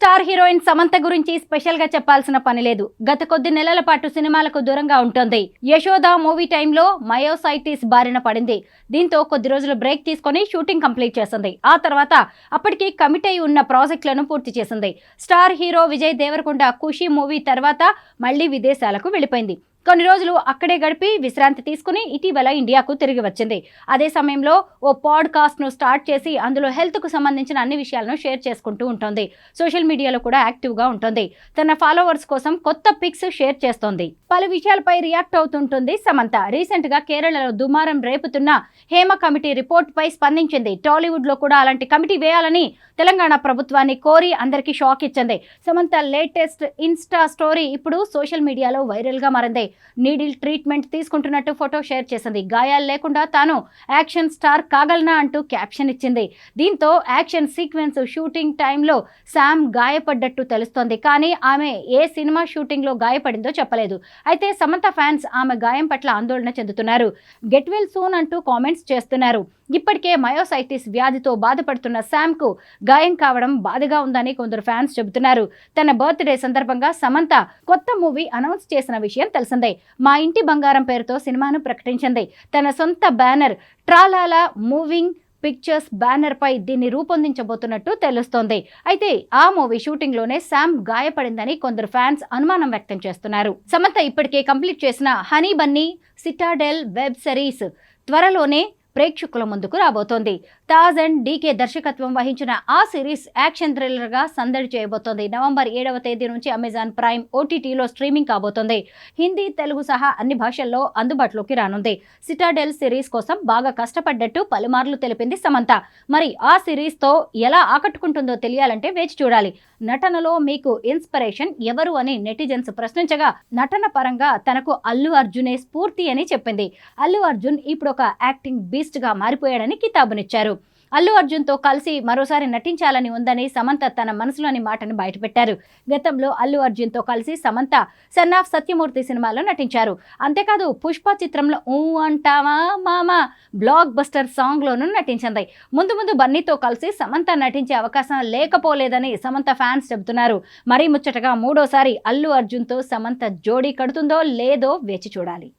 Star heroine Samantha గురించి special గా చెప్పాల్సిన పని లేదు. గత కొద్ది నెలల పాటు సినిమాలకు దూరంగా ఉంటుంది. యశోద మూవీ టైంలో మయోసైటిస్ బారిన పడింది. దీంతో కొద్ది రోజులు బ్రేక్ తీసుకొని షూటింగ్ కంప్లీట్ చేసింది. ఆ తర్వాత అప్పటికి కమిట్ అయి ఉన్న ప్రాజెక్టులను పూర్తి చేసింది. స్టార్ హీరో విజయ్ దేవరకొండ ఖుషి మూవీ తర్వాత మళ్లీ విదేశాలకు వెళ్లిపోయింది. కొన్ని రోజులు అక్కడే గడిపి విశ్రాంతి తీసుకుని ఇటీవల ఇండియాకు తిరిగి వచ్చింది. అదే సమయంలో ఓ పాడ్కాస్ట్ ను స్టార్ట్ చేసి అందులో హెల్త్ కు సంబంధించిన అన్ని విషయాలను షేర్ చేసుకుంటూ ఉంటుంది. సోషల్ మీడియాలో కూడా యాక్టివ్ గా ఉంటుంది. తన ఫాలోవర్స్ కోసం కొత్త పిక్స్ షేర్ చేస్తోంది. పలు విషయాలపై రియాక్ట్ అవుతుంటుంది సమంత. రీసెంట్ గా కేరళలో దుమారం రేపుతున్న హేమ కమిటీ రిపోర్ట్ పై స్పందించింది. టాలీవుడ్ లో కూడా అలాంటి కమిటీ వేయాలని తెలంగాణ ప్రభుత్వాన్ని కోరి అందరికీ షాక్ ఇచ్చింది. సమంత లేటెస్ట్ ఇన్స్టా స్టోరీ ఇప్పుడు సోషల్ మీడియాలో వైరల్ గా మారింది. నీడిల్ ట్రీట్మెంట్ తీసుకుంటున్నట్టు ఫోటో షేర్ చేసింది. గాయాలు లేకుండా తాను యాక్షన్ స్టార్ కాగలనా అంటూ క్యాప్షన్ ఇచ్చింది. దీంతో యాక్షన్ సీక్వెన్స్ షూటింగ్ టైంలో శామ్ గాయపడ్డట్టు తెలుస్తోంది. కానీ ఆమె ఏ సినిమా షూటింగ్ లో గాయపడిందో చెప్పలేదు. అయితే సమంత ఫ్యాన్స్ ఆమె గాయం పట్ల ఆందోళన చెందుతున్నారు. గెట్ వెల్ సూన్ అంటూ కామెంట్స్ చేస్తున్నారు. ఇప్పటికే మయోసైటిస్ వ్యాధితో బాధపడుతున్న శామ్ కు గాయం కావడం బాధగా ఉందని కొందరు ఫ్యాన్స్ చెబుతున్నారు. తన బర్త్డే సందర్భంగా సమంత కొత్త మూవీ అనౌన్స్ చేసిన విషయం తెలిసిందే. మా ఇంటి బంగారం పేరుతో సినిమాను ప్రకటించింది. తన సొంత బ్యానర్ ట్రాలాలా మూవింగ్ పిక్చర్స్ బ్యానర్ పై దీన్ని రూపొందించబోతున్నట్టు తెలుస్తోంది. అయితే ఆ మూవీ షూటింగ్ లోనే శామ్ గాయపడిందని కొందరు ఫ్యాన్స్ అనుమానం వ్యక్తం చేస్తున్నారు. సమంత ఇప్పటికే కంప్లీట్ చేసిన honey Bunny Citadel web series త్వరలోనే ప్రేక్షకుల ముందుకు రాబోతోంది. తాజ్ అండ్ డీకే దర్శకత్వం వహించిన ఆ సిరీస్ యాక్షన్ థ్రిల్లర్ గా సందడి చేయబోతోంది. నవంబర్ 7వ తేదీ నుంచి అమెజాన్ ప్రైమ్ ఓటీటీలో స్ట్రీమింగ్ కాబోతోంది. హిందీ, తెలుగు సహా అన్ని భాషల్లో అందుబాటులోకి రానుంది. సిటాడెల్ సిరీస్ కోసం బాగా కష్టపడ్డట్టు పలుమార్లు తెలిపింది సమంత. మరి ఆ సిరీస్ తో ఎలా ఆకట్టుకుంటుందో తెలియాలంటే వేచి చూడాలి. నటనలో మీకు ఇన్స్పిరేషన్ ఎవరు అని నెటిజన్స్ ప్రశ్నించగా నటన పరంగా తనకు అల్లు అర్జునే స్ఫూర్తి అని చెప్పింది. అల్లు అర్జున్ ఇప్పుడు ఒక యాక్టింగ్ బీస్ట్ గా మారిపోయాడని కితాబునిచ్చారు. అల్లు అర్జున్ తో కలిసి మరోసారి నటించాలని ఉందని సమంత తన మనసులోని మాటను బయటపెట్టారు. గతంలో అల్లు అర్జున్ తో కలిసి సమంత సన్ ఆఫ్ సత్యమూర్తి సినిమాలో నటించారు. అంతేకాదు పుష్ప చిత్రంలో ఊ అంటావా మామా బ్లాక్ బస్టర్ సాంగ్ లోనూ నటించింది. ముందు బన్నీతో కలిసి సమంత నటించే అవకాశం లేకపోలేదని సమంత ఫ్యాన్స్ చెబుతున్నారు. మరీ ముచ్చటగా మూడోసారి అల్లు అర్జున్ తో సమంత జోడీ కడుతుందో లేదో వేచి చూడాలి.